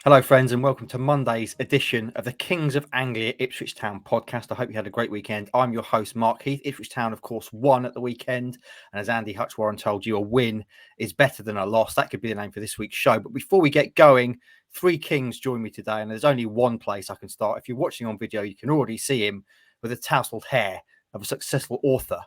Hello, friends, and welcome to Monday's edition of the Kings of Anglia Ipswich Town podcast. I hope you had a great weekend. I'm your host, Mark Heath. Ipswich Town, of course, won at the weekend. And as Andy Hutchwarren told you, a win is better than a loss. That could be the name for this week's show. But before we get going, three Kings join me today, and there's only one place I can start. If you're watching on video, you can already see him with the tousled hair of a successful author.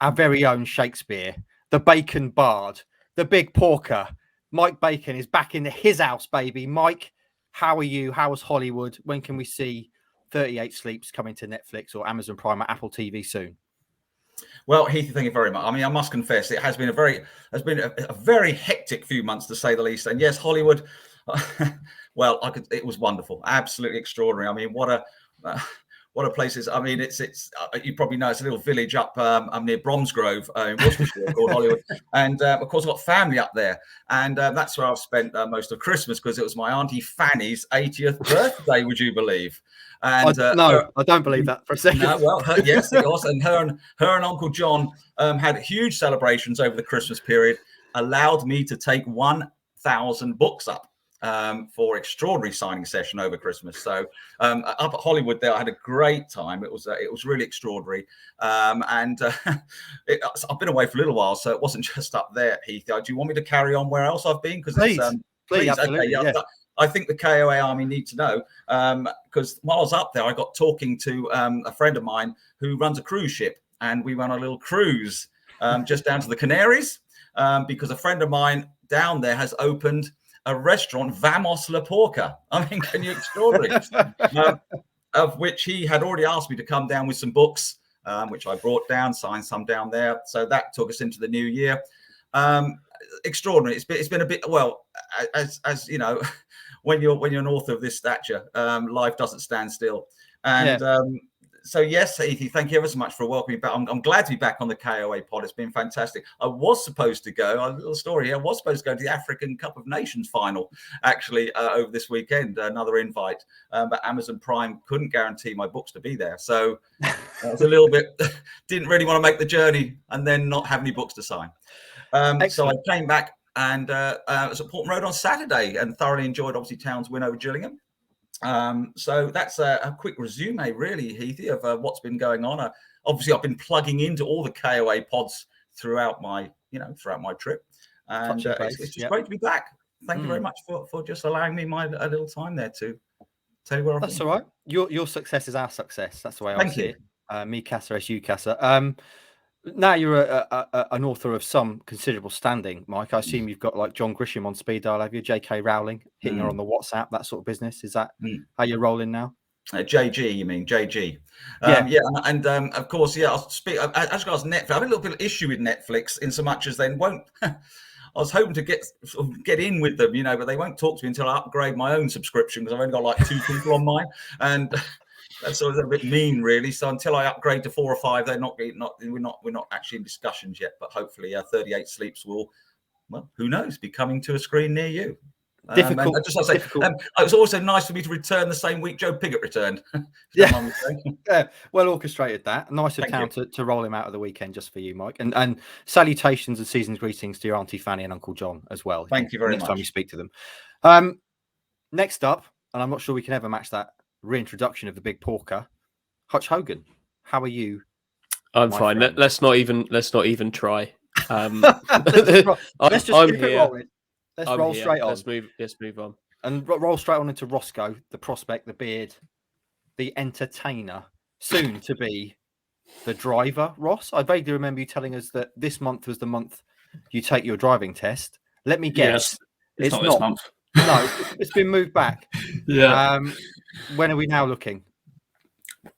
Our very own Shakespeare, the Bacon Bard, the Big Porker. Mike Bacon is back into his house, baby. Mike, how are you? How was Hollywood? When can we see 38 Sleeps coming to Netflix or Amazon Prime or Apple TV soon? Well, Heath, thank you very much. I mean, I must confess, it has been a very hectic few months, to say the least. And yes, Hollywood, well, it was wonderful, absolutely extraordinary. I mean, what a place is. I mean, it's you probably know it's a little village up near Bromsgrove in Worcestershire called Hollywood, and of course I've got family up there, and that's where I've spent most of Christmas, because it was my Auntie Fanny's 80th birthday. Would you believe? And no, I don't believe that for a second. No, well, yes, it was, and her and Uncle John had huge celebrations over the Christmas period. Allowed me to take 1,000 books up. For extraordinary signing session over Christmas. So up at Hollywood there, I had a great time. It was really extraordinary. I've been away for a little while, so it wasn't just up there, Heath. Do you want me to carry on where else I've been? Because please, absolutely. Okay, yeah. I think the KOA Army need to know, because while I was up there, I got talking to a friend of mine who runs a cruise ship, and we went on a little cruise just down to the Canaries, because a friend of mine down there has opened a restaurant, Vamos La Porca. I mean, can you extraordinary? Of which he had already asked me to come down with some books, which I brought down, signed some down there. So that took us into the new year. Extraordinary. It's been a bit, well, as you know, when you're an author of this stature, life doesn't stand still. And so yes, Heath, thank you ever so much for welcoming me back. I'm glad to be back on the KOA pod. It's been fantastic. I was supposed to go, a little story here, I was supposed to go to the African Cup of Nations final, actually, over this weekend, another invite. But Amazon Prime couldn't guarantee my books to be there. So I was a little bit, didn't really want to make the journey and then not have any books to sign. So I came back and I was at Portman Road on Saturday and thoroughly enjoyed, obviously, Town's win over Gillingham. So that's a quick resume, really, Heathy, of what's been going on. Obviously, I've been plugging into all the KOA pods throughout my trip, and it's just great to be back. Thank you very much for just allowing me a little time there to tell you where I've been. That's all right. Your success is our success. That's the way I see it. Me Casa es you Casa. Now you're an author of some considerable standing, Mike. I assume you've got like John Grisham on speed dial, have you? J.K. Rowling hitting her on the WhatsApp, that sort of business. Is that how you're rolling now? JG, you mean JG? And of course, I'll speak as regards Netflix. I have a little bit of issue with Netflix in so much as they won't. I was hoping to get in with them, but they won't talk to me until I upgrade my own subscription, because I've only got like 2 people on mine, and that's sort of a bit mean, really. So until I upgrade to 4 or 5, we're not actually in discussions yet. But hopefully, 38 Sleeps will, well, who knows, be coming to a screen near you. Difficult. It was also nice for me to return the same week Joe Pigott returned. Well orchestrated that. Nice of Town to roll him out of the weekend just for you, Mike. And salutations and season's greetings to your Auntie Fanny and Uncle John as well. Thank you very much. Next time you speak to them. Next up, and I'm not sure we can ever match that reintroduction of the Big Porker, Hutch Hogan. How are you? I'm fine. Let's not even try. Let's just keep it rolling. Let's roll straight on. Let's move on. And roll straight on into Roscoe, the prospect, the beard, the entertainer, soon to be the driver, Ross. I vaguely remember you telling us that this month was the month you take your driving test. Let me guess. Yes, it's not this month. No, it's been moved back. Yeah. When are we now looking?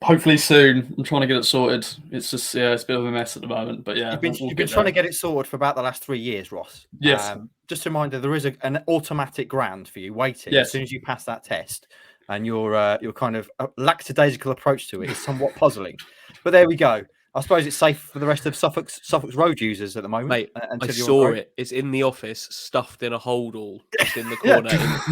Hopefully soon. I'm trying to get it sorted. It's just it's a bit of a mess at the moment. But yeah, you've been trying to get it sorted for about the last 3 years, Ross. Yes. Just a reminder, there is an automatic grant for you waiting as soon as you pass that test, and your kind of lackadaisical approach to it is somewhat puzzling. But there we go. I suppose it's safe for the rest of Suffolk's road users at the moment. Mate, I saw it. It's in the office, stuffed in a holdall, just in the corner,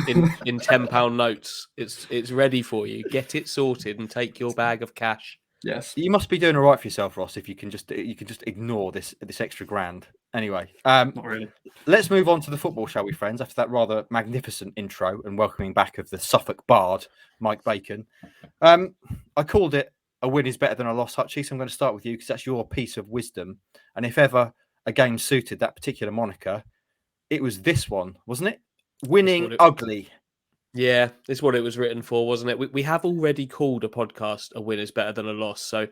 in £10 notes. It's ready for you. Get it sorted and take your bag of cash. Yes. You must be doing all right for yourself, Ross, if you can just ignore this extra grand. Anyway, Not really. let's move on to the football, shall we, friends? After that rather magnificent intro and welcoming back of the Suffolk Bard, Mike Bacon. I called it a win is better than a loss, Hutchie. So I'm going to start with you because that's your piece of wisdom. And if ever a game suited that particular moniker, it was this one, wasn't it? Winning ugly. Yeah, it's what it was written for, wasn't it? We have already called a podcast "A Win Is Better Than a Loss." So,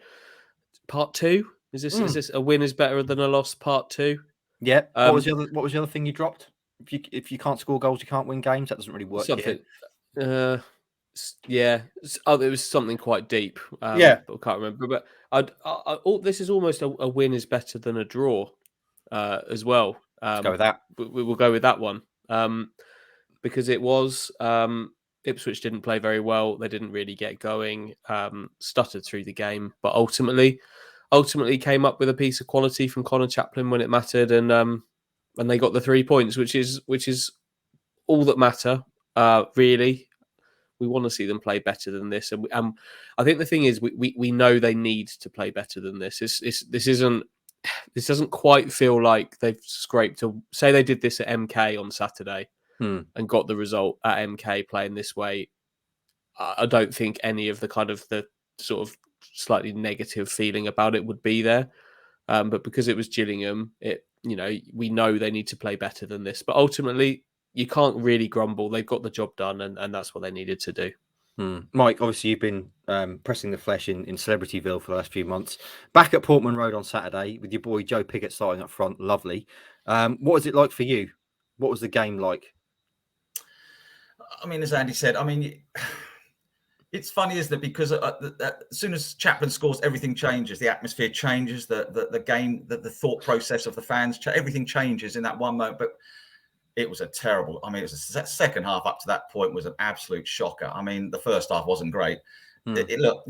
part 2 is this a win is better than a loss? Part 2. Yeah. What was the other thing you dropped? If you can't score goals, you can't win games. That doesn't really work. Something. Yeah. Oh, it was something quite deep. Yeah. But I can't remember. But this is almost a win is better than a draw, as well. Let's go with that. We will go with that one. Because it was Ipswich didn't play very well. They didn't really get going. Stuttered through the game, but ultimately came up with a piece of quality from Connor Chaplin when it mattered, and they got the 3 points, which is all that matter. Really, we want to see them play better than this, and I think the thing is we know they need to play better than this. This doesn't quite feel like they've scraped say they did this at MK on Saturday. And got the result at MK playing this way. I don't think any of the kind of the sort of slightly negative feeling about it would be there. But because it was Gillingham, we know they need to play better than this. But ultimately, you can't really grumble. They've got the job done, and that's what they needed to do. Mike, obviously you've been pressing the flesh in Celebrityville for the last few months. Back at Portman Road on Saturday with your boy Joe Piggott starting up front. Lovely. What was it like for you? What was the game like? I mean, as Andy said, it's funny, isn't it? Because as soon as Chaplin scores, everything changes. The atmosphere changes. The game, the thought process of the fans, everything changes in that one moment. But it was a terrible. It was a second half up to that point was an absolute shocker. The first half wasn't great. Look,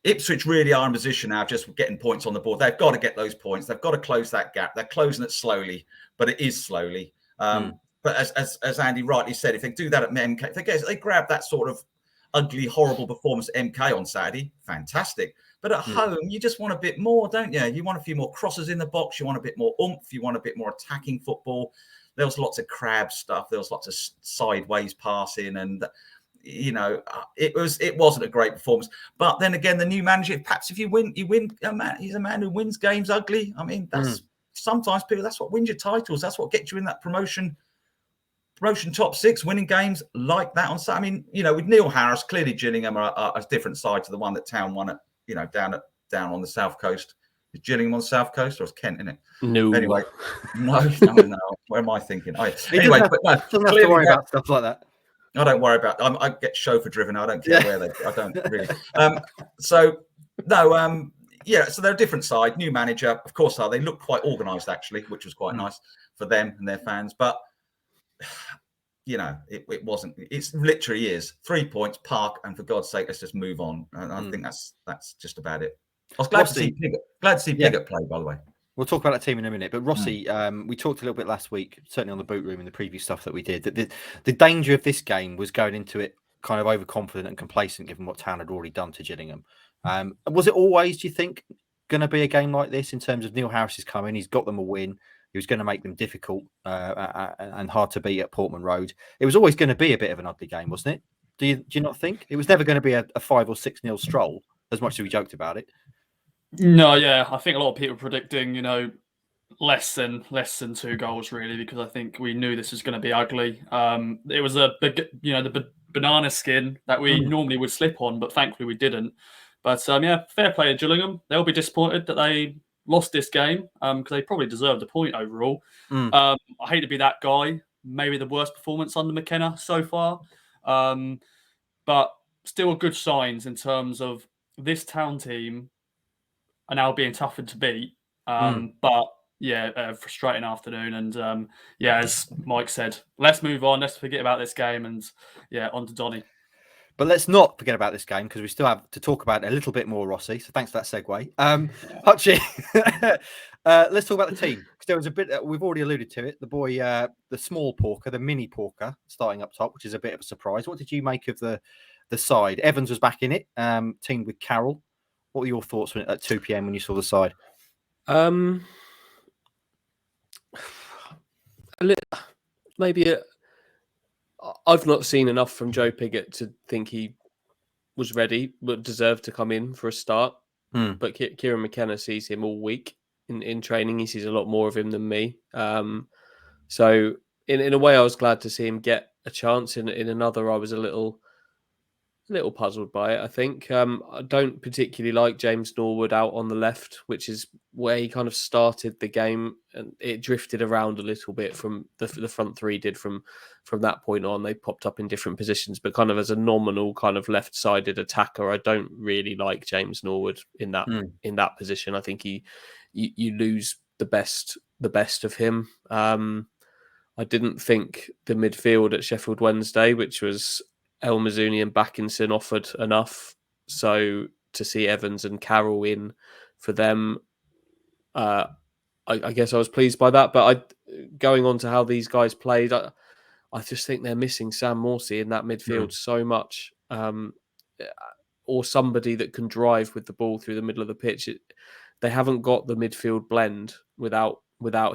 Ipswich really are in position now, just getting points on the board. They've got to get those points. They've got to close that gap. They're closing it slowly, but it is slowly. But as Andy rightly said, if they do that at MK, if they grab that sort of ugly, horrible performance at MK on Saturday, fantastic. But at home, you just want a bit more, don't you? You want a few more crosses in the box. You want a bit more oomph. You want a bit more attacking football. There was lots of crab stuff. There was lots of sideways passing, and it wasn't a great performance. But then again, the new manager, perhaps if you win, he's a man who wins games ugly. That's sometimes people. That's what wins your titles. That's what gets you in that promotion top 6, winning games like that on Saturday. With Neil Harris, clearly Gillingham are a different side to the one that Town won at, down on the south coast. Is Gillingham on the south coast or is Kent in it? No. Anyway, no. Where am I thinking? Anyway, but no, don't have to worry about stuff like that. I don't worry about. I get chauffeur driven. I don't care where they. I don't really. So they're a different side. New manager, of course, they look quite organised actually, which was quite nice for them and their fans, but. It wasn't. It's literally is 3 points, park, and for God's sake, let's just move on. And I think that's just about it. I was glad to see Piggott play, by the way. We'll talk about that team in a minute. But Rossi, we talked a little bit last week, certainly on the boot room in the preview stuff that we did, that the danger of this game was going into it kind of overconfident and complacent, given what Town had already done to Gillingham. Was it always, do you think, going to be a game like this in terms of Neil Harris is coming? He's got them a win. He was going to make them difficult and hard to beat at Portman Road. It was always going to be a bit of an ugly game, wasn't it? Do you not think? It was never going to be a 5 or 6-0 stroll, as much as we joked about it. No, yeah. I think a lot of people are predicting, less than 2 goals, really, because I think we knew this was going to be ugly. It was the banana skin that we normally would slip on, but thankfully we didn't. But, fair play to Gillingham. They'll be disappointed that they lost this game because they probably deserved a point overall. I hate to be that guy. Maybe the worst performance under McKenna so far. But still good signs in terms of this Town team are now being tougher to beat. But frustrating afternoon. And as Mike said, let's move on. Let's forget about this game and on to Donny. But let's not forget about this game because we still have to talk about it a little bit more, Rossi. So thanks for that segue. Hutchie, let's talk about the team. Because there was a bit, we've already alluded to it, the boy, the small Porker, the mini Porker starting up top, which is a bit of a surprise. What did you make of the side? Evans was back in it, teamed with Carroll. What were your thoughts at 2 p.m. when you saw the side? I've not seen enough from Joe Pigott to think he was ready, but deserved to come in for a start. But Kieran McKenna sees him all week in training. He sees a lot more of him than me. So in a way, I was glad to see him get a chance. In another, I was a little puzzled by it, I think. I don't particularly like James Norwood out on the left, which is where he kind of started the game, and it drifted around a little bit from the front three did from that point on. They popped up in different positions, but kind of as a nominal kind of left-sided attacker, I don't really like James Norwood in that position. I think you lose the best of him. I didn't think the midfield at Sheffield Wednesday, which was El Mazzuni and Backinson, offered enough. So to see Evans and Carroll in for them, I guess I was pleased by that. But going on to how these guys played, I just think they're missing Sam Morsey in that midfield so much, or somebody that can drive with the ball through the middle of the pitch. They haven't got the midfield blend without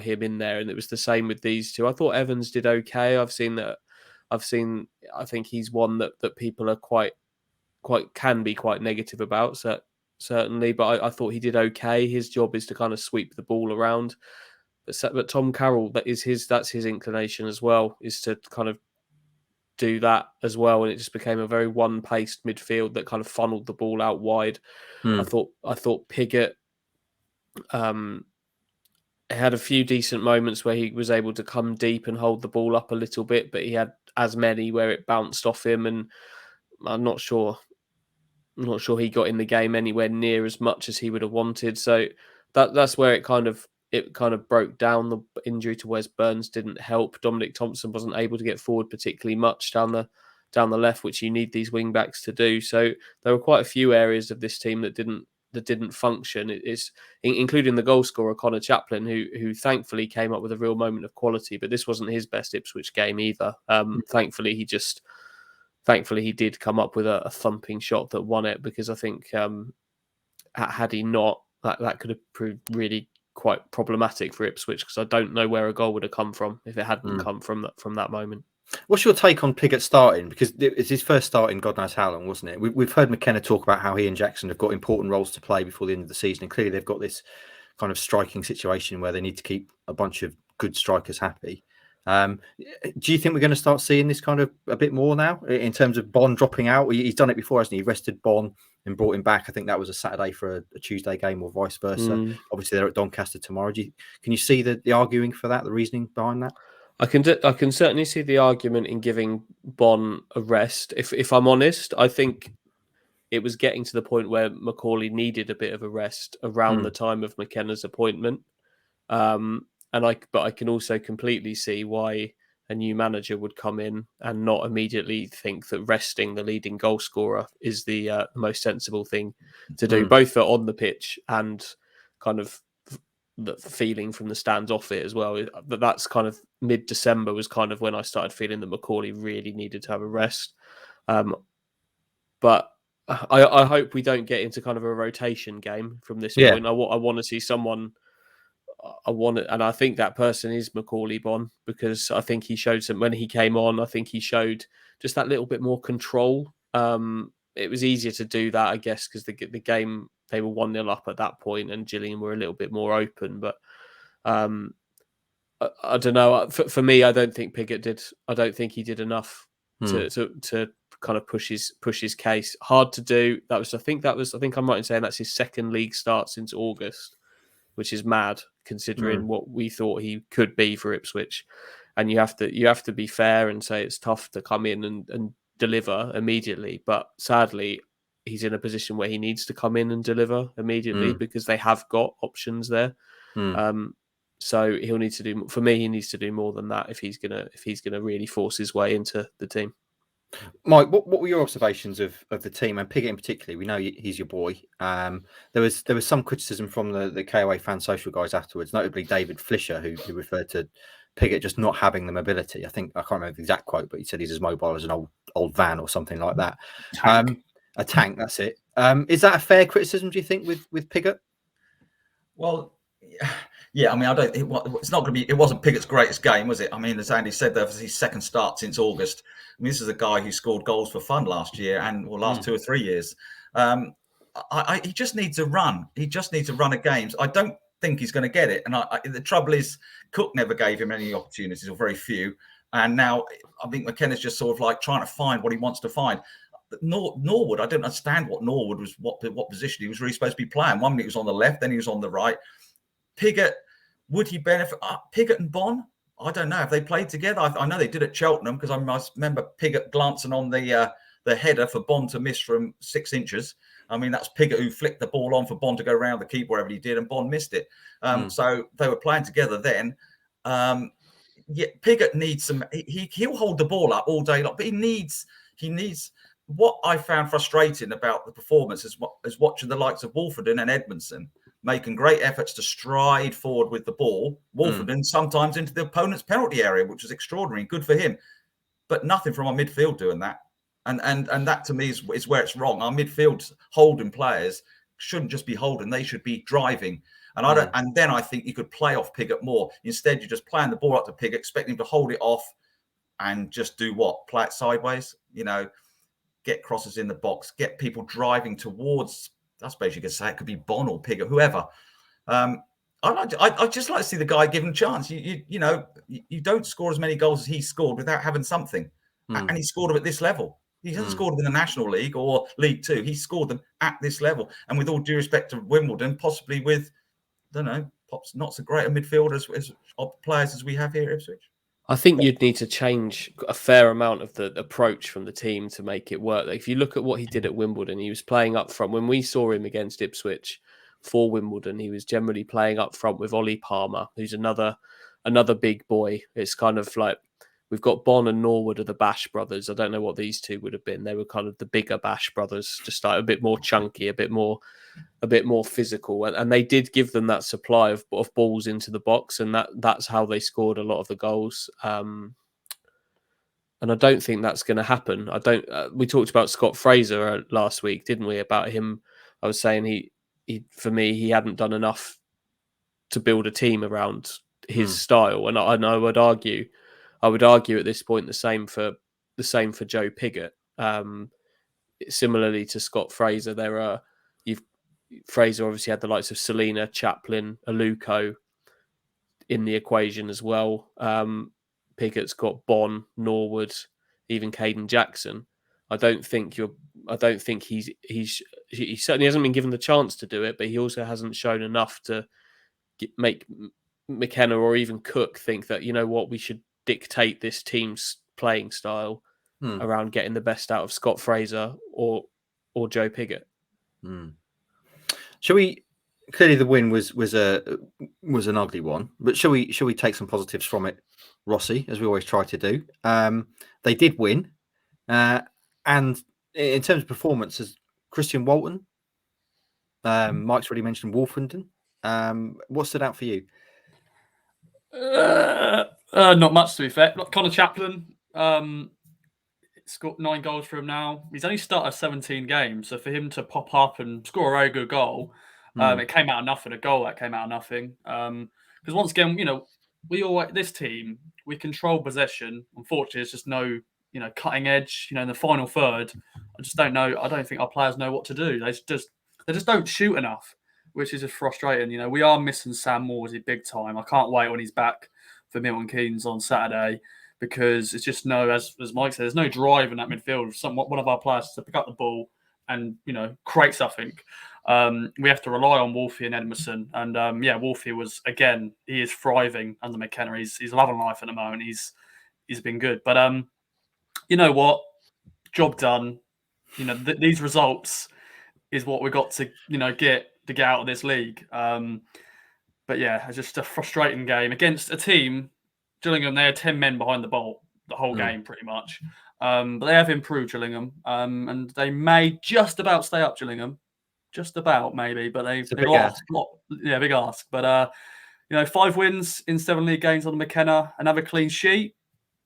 him in there, and it was the same with these two. I thought Evans did okay. I think he's one that people are can be quite negative about, certainly. But I thought he did okay. His job is to kind of sweep the ball around. But Tom Carroll, that's his inclination as well, is to kind of do that as well. And it just became a very one-paced midfield that kind of funneled the ball out wide. I thought Pigott had a few decent moments where he was able to come deep and hold the ball up a little bit, but he had as many where it bounced off him, and I'm not sure he got in the game anywhere near as much as he would have wanted. So that's where it kind of broke down. The injury to Wes Burns didn't help. Dominic Thompson wasn't able to get forward particularly much down the left, which you need these wing backs to do. So there were quite a few areas of this team that didn't function. It's including the goal scorer Connor Chaplin, who thankfully came up with a real moment of quality, but this wasn't his best Ipswich game either. Thankfully he did come up with a thumping shot that won it, because I think had he not, that could have proved really quite problematic for Ipswich, because I don't know where a goal would have come from if it hadn't come from that moment. What's your take on Pigott starting? Because it's his first start in God knows how long, wasn't it? We've heard McKenna talk about how he and Jackson have got important roles to play before the end of the season, and clearly they've got this kind of striking situation where they need to keep a bunch of good strikers happy. Do you think we're going to start seeing this kind of a bit more now in terms of Bond dropping out? He's done it before, hasn't he? He rested Bond and brought him back. I think that was a Saturday for a Tuesday game, or vice versa. Obviously, they're at Doncaster tomorrow. Can you see the arguing for that, the reasoning behind that? I can certainly see the argument in giving Bon a rest. If I'm honest, I think it was getting to the point where Macaulay needed a bit of a rest around the time of McKenna's appointment. But I can also completely see why a new manager would come in and not immediately think that resting the leading goal scorer is the most sensible thing to do, both for on the pitch and kind of the feeling from the stands off it as well. That's kind of mid-December was kind of when I started feeling that Macaulay really needed to have a rest. But I hope we don't get into kind of a rotation game from this point. I want to see someone. And I think that person is Macaulay Bon, because I think he showed some when he came on. I think he showed just that little bit more control. It was easier to do that, I guess, because the game, they were 1-0 up at that point, and Gillingham were a little bit more open. But I don't know. For me, I don't think Pigott did. I don't think he did enough to kind of push his case. Hard to do. I think I'm right in saying that's his second league start since August, which is mad considering what we thought he could be for Ipswich. And you have to be fair and say it's tough to come in and deliver immediately. But sadly, he's in a position where he needs to come in and deliver immediately because they have got options there. So he'll need to do. For me, he needs to do more than that if he's gonna really force his way into the team. Mike, what were your observations of the team, and Pigott in particular? We know he's your boy. There was some criticism from the KOA fan social guys afterwards, notably David Flisher, who referred to Pigott just not having the mobility. I can't remember the exact quote, but he said he's as mobile as an old van or something like that. A tank, that's it. Is that a fair criticism, do you think, with Pigott? Well, yeah. I mean, it's not going to be. It wasn't Pigott's greatest game, was it? I mean, as Andy said, that was his second start since August. I mean, this is a guy who scored goals for fun last year and last 2 or 3 years. He just needs a run. He just needs a run of games. I don't think he's going to get it. And the trouble is, Cook never gave him any opportunities, or very few. And now I think McKenna's just sort of like trying to find what he wants to find. Norwood, I don't understand what Norwood was, what position he was really supposed to be playing. 1 minute he was on the left, then he was on the right. Pigott, would he benefit? Pigott and Bonne? I don't know. Have they played together? I know they did at Cheltenham, because I remember Pigott glancing on the header for Bonne to miss from 6 inches. I mean, that's Pigott who flicked the ball on for Bonne to go around the keeper, wherever he did, and Bonne missed it. So they were playing together then. Yeah, Pigott needs some. He'll hold the ball up all day long, but he needs. What I found frustrating about the performance is watching the likes of Wolfenden and Edmondson making great efforts to stride forward with the ball. Wolfenden sometimes into the opponent's penalty area, which is extraordinary, good for him. But nothing from our midfield doing that. And that to me is where it's wrong. Our midfield holding players shouldn't just be holding; they should be driving. And I don't. And then I think you could play off Pigott more. Instead, you're just playing the ball up to Pigott, expecting him to hold it off, and just do what? Play it sideways. Get crosses in the box, get people driving towards. I suppose you could say it could be Bonne or Pigott, whoever. I just like to see the guy given a chance. You don't score as many goals as he scored without having something, and he scored them at this level. He hasn't scored them in the National League or League Two. He scored them at this level, and with all due respect to Wimbledon, possibly with, I don't know, perhaps not so great a midfield as players as we have here at Ipswich. I think you'd need to change a fair amount of the approach from the team to make it work. Like, if you look at what he did at Wimbledon, he was playing up front. When we saw him against Ipswich for Wimbledon, he was generally playing up front with Ollie Palmer, who's another big boy. It's kind of like we've got Bonne and Norwood are the Bash brothers. I don't know what these two would have been. They were kind of the bigger Bash brothers, just like a bit more chunky, a bit more physical, and they did give them that supply of balls into the box, and that's how they scored a lot of the goals. And I don't think that's going to happen. We talked about Scott Fraser last week, didn't we? About him, I was saying he for me, he hadn't done enough to build a team around his style, and I would argue at this point the same for Joe Pigott. Similarly to Scott Fraser, Fraser obviously had the likes of Selena, Chaplin, Aluko in the equation as well. Pigott's got Bonne, Norwood, even Caden Jackson. I don't think he certainly hasn't been given the chance to do it, but he also hasn't shown enough to make McKenna or even Cook think that, you know what, we should dictate this team's playing style around getting the best out of Scott Fraser or Joe Pigott. Shall we? Clearly, the win was an ugly one, but shall we take some positives from it, Rossi, as we always try to do? They did win, and in terms of performances, Christian Walton, Mike's already mentioned Wolfenden. What stood out for you? Not much, to be fair. Connor Chaplin scored 9 goals for him now. He's only started 17 games, so for him to pop up and score a very good goal, it came out of nothing. A goal that came out of nothing. Because once again, this team, we control possession. Unfortunately, it's just no, cutting edge. In the final third, I just don't know. I don't think our players know what to do. They just don't shoot enough, which is just frustrating. We are missing Sam Morsey big time. I can't wait when he's back for Milton Keynes on Saturday, because it's just as Mike said, there's no drive in that midfield. One of our players to pick up the ball and create something. We have to rely on Wolfie and Edmondson, and Wolfie he is thriving under McKenna. He's loving life at the moment. He's been good, but you know what, job done. These results is what we got to get out of this league. But yeah, it's just a frustrating game against a team, Gillingham. They had 10 men behind the ball the whole game, pretty much. But they have improved Gillingham, and they may just about stay up, Gillingham. Just about, maybe, but they lost. Big ask. But 5 wins in 7 league games on the McKenna, another clean sheet.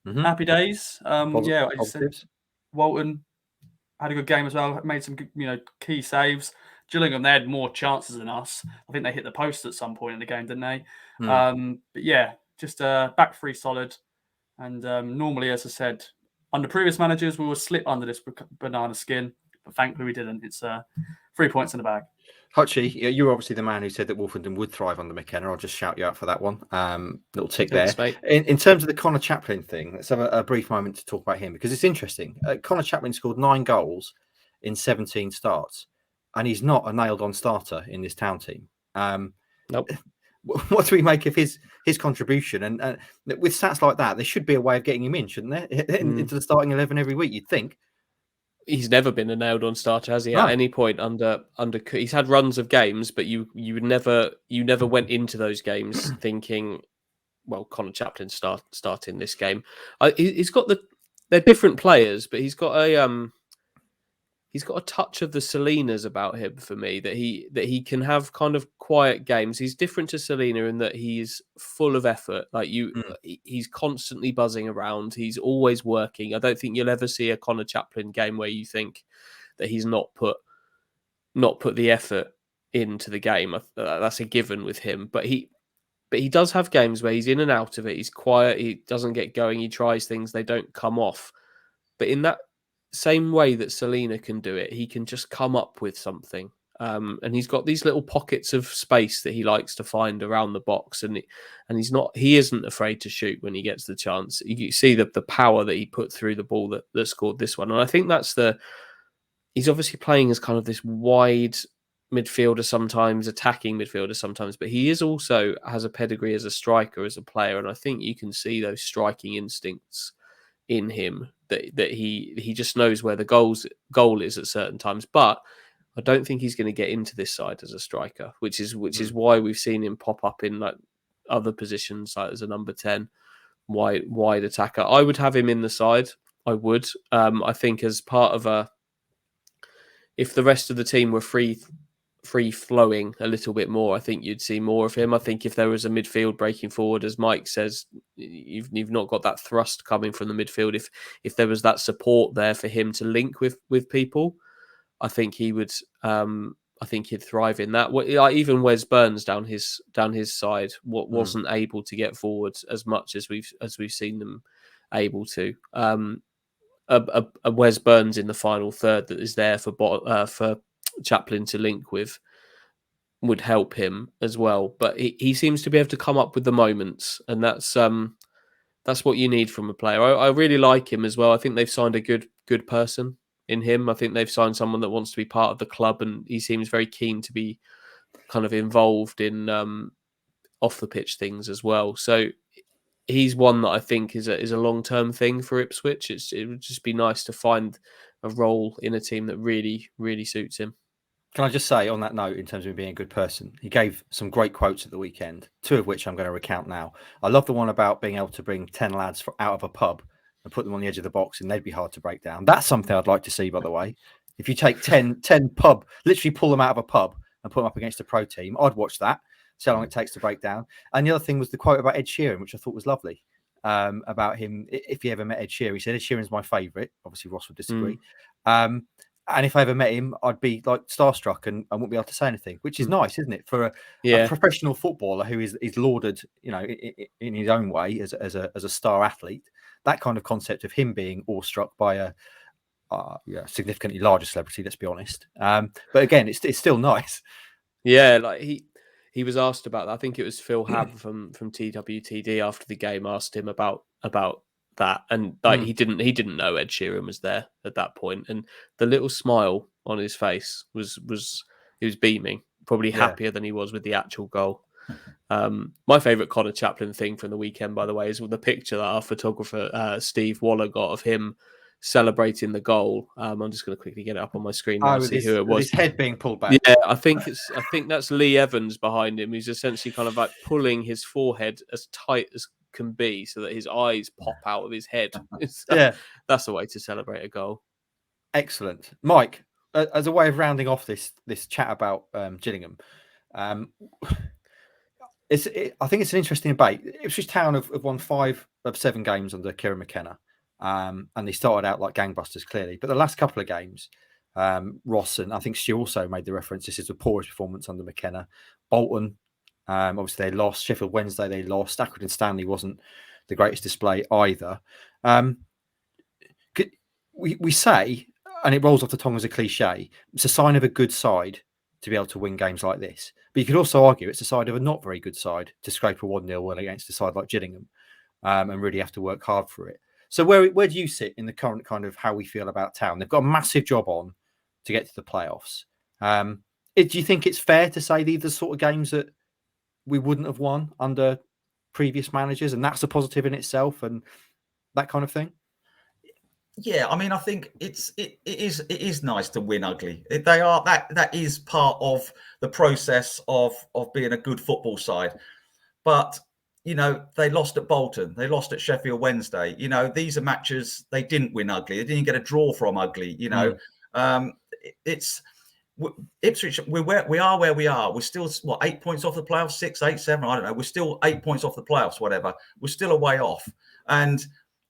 Happy days. I just said Walton, had a good game as well. Made some good, key saves. Gillingham, they had more chances than us. I think they hit the post at some point in the game, didn't they? But yeah, just back three solid. And normally, as I said, under previous managers, we would slip under this banana skin, but thankfully we didn't. It's 3 points in the bag. Hutchie, you're obviously the man who said that Wolverhampton would thrive under McKenna. I'll just shout you out for that one. Little tick Thanks, there. mate. In terms of the Connor Chaplin thing, let's have a brief moment to talk about him because it's interesting. Connor Chaplin scored 9 goals in 17 starts, and he's not a nailed-on starter in this Town team. Nope. What do we make of his contribution? And with stats like that, there should be a way of getting him in, shouldn't there? Into the starting 11 every week, you'd think. He's never been a nailed-on starter, has he? No. At any point under he's had runs of games, but you never went into those games thinking, well, Connor Chaplin starting this game. He's got they're different players, but he's got a touch of the Salinas about him for me, that he can have kind of quiet games. He's different to Salina in that he's full of effort. Like he's constantly buzzing around. He's always working. I don't think you'll ever see a Connor Chaplin game where you think that he's not put the effort into the game. That's a given with him. But he does have games where he's in and out of it. He's quiet. He doesn't get going. He tries things. They don't come off. But in that same way that Salina can do it, he can just come up with something. And he's got these little pockets of space that he likes to find around the box, and he isn't afraid to shoot when he gets the chance. You see the power that he put through the ball that scored this one, and I think he's obviously playing as kind of this wide midfielder sometimes, attacking midfielder sometimes, but he is also has a pedigree as a striker, as a player, and I think you can see those striking instincts in him that he just knows where the goal is at certain times. But I don't think he's going to get into this side as a striker, which is why we've seen him pop up in like other positions, like as a number 10 wide attacker. I would have him in the side. I would. I think as part of if the rest of the team were free flowing a little bit more, I think you'd see more of him. I think if there was a midfield breaking forward, as Mike says, you've not got that thrust coming from the midfield. If there was that support there for him to link with people, I think he would. I think he'd thrive in that. Like even Wes Burns down his side wasn't able to get forward as much as we've seen them able to. A Wes Burns in the final third that is there for Chaplin to link with would help him as well. But he seems to be able to come up with the moments, and that's what you need from a player. I really like him as well. I think they've signed a good person in him. I think they've signed someone that wants to be part of the club, and he seems very keen to be kind of involved in off the pitch things as well. So he's one that I think is a long-term thing for Ipswich. It would just be nice to find a role in a team that really, really suits him. Can I just say on that note, in terms of him being a good person, he gave some great quotes at the weekend, 2 of which I'm going to recount now. I love the one about being able to bring 10 lads out of a pub and put them on the edge of the box and they'd be hard to break down. That's something I'd like to see, by the way. If you take 10 pub, literally pull them out of a pub and put them up against a pro team, I'd watch that, see how long it takes to break down. And the other thing was the quote about Ed Sheeran, which I thought was lovely, about him. If he ever met Ed Sheeran, he said, Ed Sheeran's my favourite. Obviously, Ross would disagree. And if I ever met him, I'd be like starstruck and I wouldn't be able to say anything, which is nice, isn't it? For a professional footballer who is lauded, in his own way as a star athlete. That kind of concept of him being awestruck by a significantly larger celebrity, let's be honest. But again, it's still nice. Yeah, like he was asked about that. I think it was Phil Habb from TWTD after the game asked him about that, and like he didn't know Ed Sheeran was there at that point, and the little smile on his face was he was beaming, probably happier than he was with the actual goal. My favourite Connor Chaplin thing from the weekend, by the way, is the picture that our photographer Steve Waller got of him celebrating the goal. I'm just going to quickly get it up on my screen now and see who it was. His head being pulled back. Yeah, I think that's Lee Evans behind him. He's essentially kind of like pulling his forehead as tight as can be so that his eyes pop out of his head. That's the way to celebrate a goal. Excellent. Mike, as a way of rounding off this chat about Gillingham, I think it's an interesting debate. Ipswich Town have won 5 of 7 games under Kieran McKenna. and they started out like gangbusters, clearly. But the last couple of games, Ross and I think Stu also made the reference, this is the poorest performance under McKenna. Bolton, obviously they lost. Sheffield Wednesday, they lost. Accrington Stanley wasn't the greatest display either. We say, and it rolls off the tongue as a cliche, it's a sign of a good side to be able to win games like this. But you could also argue it's a side of a not very good side to scrape a 1-0 win against a side like Gillingham, and really have to work hard for it. So where do you sit in the current kind of how we feel about Town? They've got a massive job on to get to the playoffs. Do you think it's fair to say these are the sort of games that we wouldn't have won under previous managers, and that's a positive in itself, and that kind of thing? Yeah, I mean, I think it is nice to win ugly. That is part of the process of being a good football side. But they lost at Bolton, they lost at Sheffield Wednesday. These are matches they didn't win ugly. They didn't get a draw from ugly. It's Ipswich. We are where we are. We're still 8 points off the playoffs, 6, 8, 7. I don't know. We're still 8 points off the playoffs. Whatever. We're still a way off. And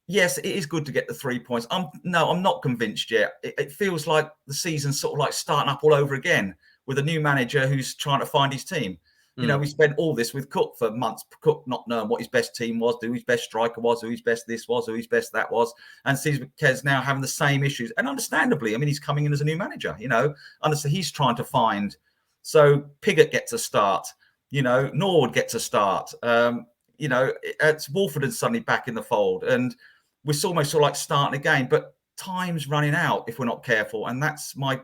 yes, it is good to get the 3 points. I'm not convinced yet. It feels like the season's sort of like starting up all over again with a new manager who's trying to find his team. We spent all this with Cook for months. Cook not knowing what his best team was, who his best striker was, who his best this was, who his best that was. And Steve McKenna's now having the same issues. And understandably, I mean, he's coming in as a new manager, Honestly, he's trying to find. So Piggott gets a start, Norwood gets a start. It's Wolford and suddenly back in the fold. And we're almost sort of like starting again. But time's running out if we're not careful. And that's my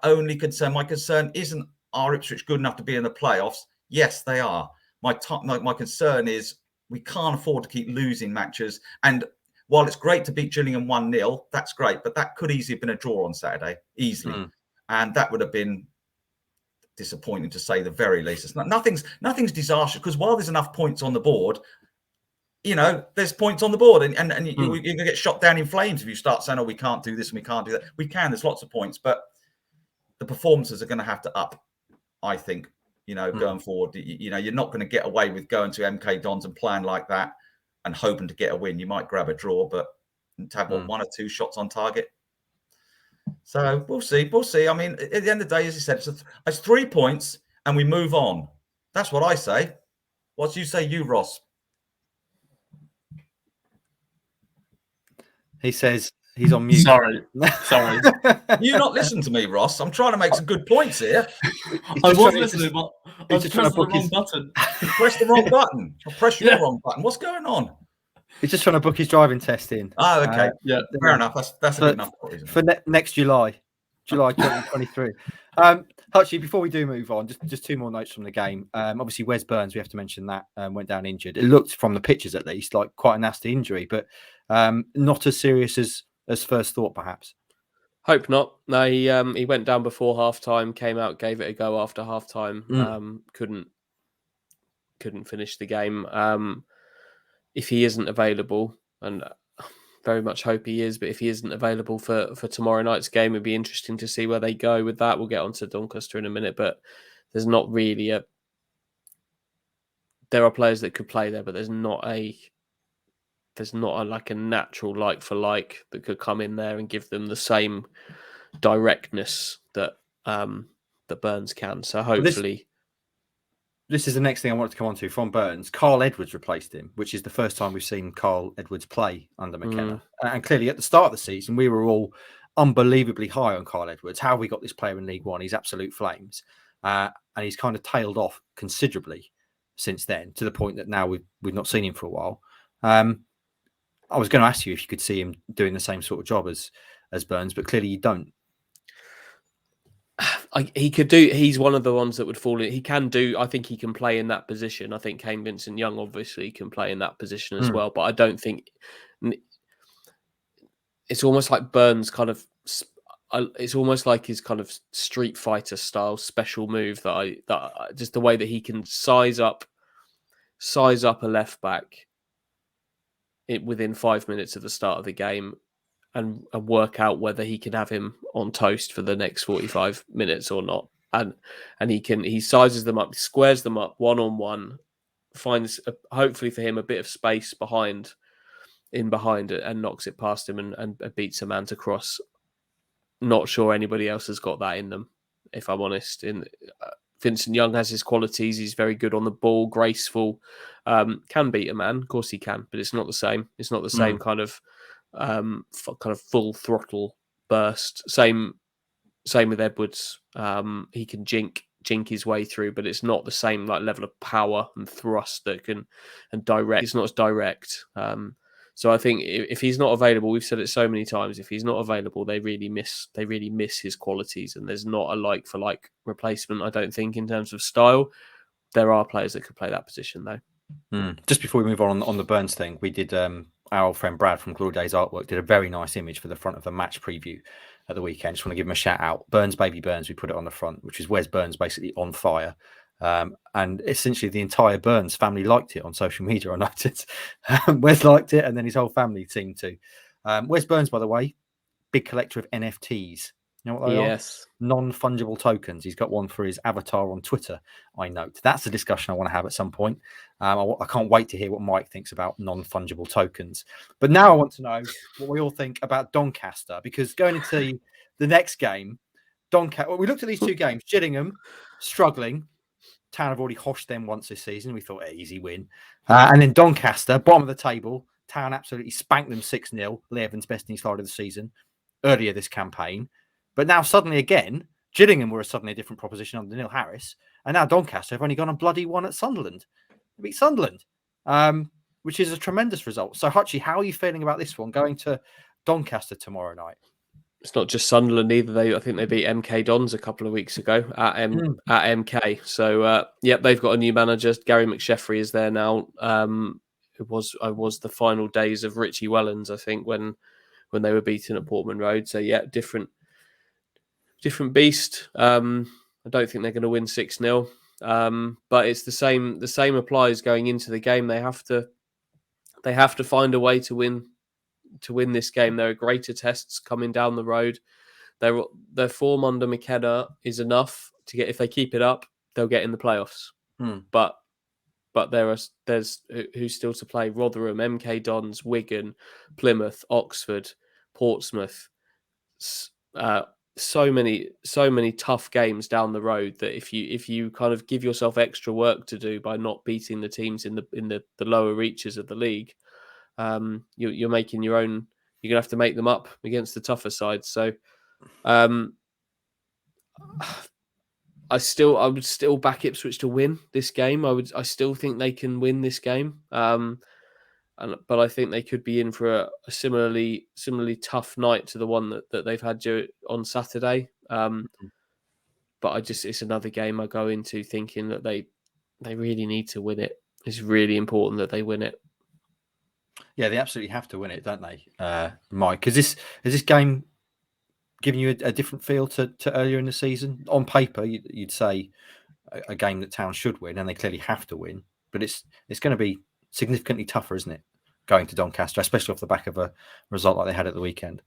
only concern. My concern isn't, are Ipswich good enough to be in the playoffs? Yes, they are. My concern is we can't afford to keep losing matches. And while it's great to beat Gillingham 1-0, that's great. But that could easily have been a draw on Saturday, easily. And that would have been disappointing to say the very least. It's nothing's disastrous, because while there's enough points on the board, there's points on the board, and you're going to get shot down in flames if you start saying, oh, we can't do this and we can't do that. We can. There's lots of points, but the performances are going to have to up. I think, going forward, you're not going to get away with going to MK Dons and playing like that and hoping to get a win. You might grab a draw, but to have 1 or 2 shots on target. So we'll see. I mean, at the end of the day, as you said, it's 3 points and we move on. That's what I say. What do you say, Ross? He says he's on mute. Sorry. You not listen to me, Ross. I'm trying to make some good points here. I was listening, but I was pressing the wrong button. You pressed the wrong button. I pressed your wrong button. What's going on? He's just trying to book his driving test in. Oh, okay. Yeah. Fair enough. That's a good enough for next July 2023. Hutchie, before we do move on, just 2 more notes from the game. Obviously, Wes Burns, we have to mention that, went down injured. It looked, from the pictures at least, like quite a nasty injury, but not as serious as first thought, perhaps. Hope not. No, he went down before half-time, came out, gave it a go after half-time. Couldn't finish the game. If he isn't available, and very much hope he is, but if he isn't available for tomorrow night's game, it'd be interesting to see where they go with that. We'll get on to Doncaster in a minute, but there's not really there are players that could play there, but there's not a natural like for like that could come in there and give them the same directness that Burns can. So hopefully, this is the next thing I wanted to come on to from Burns. Carl Edwards replaced him, which is the first time we've seen Carl Edwards play under McKenna. And clearly at the start of the season, we were all unbelievably high on Carl Edwards. How have we got this player in League One? He's absolute flames. And he's kind of tailed off considerably since then, to the point that now we've not seen him for a while. I was going to ask you if you could see him doing the same sort of job as Burns, but clearly you don't. He could do. He's one of the ones that would fall in. He can do. I think he can play in that position. I think Kane Vincent-Young obviously can play in that position as well. But I don't think it's almost like Burns kind of. It's almost like his kind of Street Fighter style special move that just the way that he can size up a left back within 5 minutes of the start of the game. And work out whether he can have him on toast for the next 45 minutes or not. And he sizes them up, squares them up 1-on-1, finds hopefully for him a bit of space behind in behind and knocks it past him and beats a man to cross. Not sure anybody else has got that in them, if I'm honest. Vincent Young has his qualities. He's very good on the ball, graceful, can beat a man. Of course he can, but it's not the same. It's not the same kind of full throttle burst. Same with Edwards. He can jink his way through, but it's not the same like level of power and thrust and direct. It's not as direct. So I think if he's not available, we've said it so many times, if he's not available, they really miss his qualities, and there's not a like for like replacement, I don't think, in terms of style. There are players that could play that position though. Just before we move on the Burns thing, we did our old friend Brad from Glory Days Artwork did a very nice image for the front of the match preview at the weekend. Just want to give him a shout out. Burns, baby Burns, we put it on the front, which is Wes Burns basically on fire. And essentially the entire Burns family liked it on social media. I noticed Wes liked it, and then his whole family seemed to. Wes Burns, by the way, big collector of NFTs. You know what they are? Non-fungible tokens. He's got one for his avatar on Twitter, I note. That's a discussion I want to have at some point. I can't wait to hear what Mike thinks about non-fungible tokens. But now I want to know what we all think about Doncaster, because going into the next game, Doncaster. We looked at these two games. Gillingham struggling. Town have already hoshed them once this season. We thought easy win. And then Doncaster, bottom of the table. Town absolutely spanked them 6-0. Lee Evans' best in start of the season earlier this campaign. But now suddenly again, Gillingham were suddenly a different proposition under Neil Harris. And now Doncaster have only gone a bloody one at Sunderland. They beat Sunderland, which is a tremendous result. So Hutchie, how are you feeling about this one going to Doncaster tomorrow night? It's not just Sunderland either. I think they beat MK Dons a couple of weeks ago at MK. So they've got a new manager. Gary McSheffrey is there now. It was the final days of Richie Wellens, I think, when they were beaten at Portman Road. So different beast. I don't think they're going to win 6-0. But it's the same. The same applies going into the game. They have to find a way to win this game. There are greater tests coming down the road. Their form under McKenna is enough to get, if they keep it up, they'll get in the playoffs. But there's who's still to play: Rotherham, MK Dons, Wigan, Plymouth, Oxford, Portsmouth. So many tough games down the road that if you kind of give yourself extra work to do by not beating the teams in the lower reaches of the league, you're making your own. You're gonna have to make them up against the tougher sides. So, I would still back Ipswich to win this game. I still think they can win this game. But I think they could be in for a similarly tough night to the one that they've had on Saturday. But it's another game I go into thinking that they really need to win it. It's really important that they win it. Yeah, they absolutely have to win it, don't they, Mike? Is this game giving you a different feel to earlier in the season? On paper, you'd say a game that Town should win, and they clearly have to win. But it's going to be significantly tougher, isn't it, going to Doncaster, especially off the back of a result like they had at the weekend?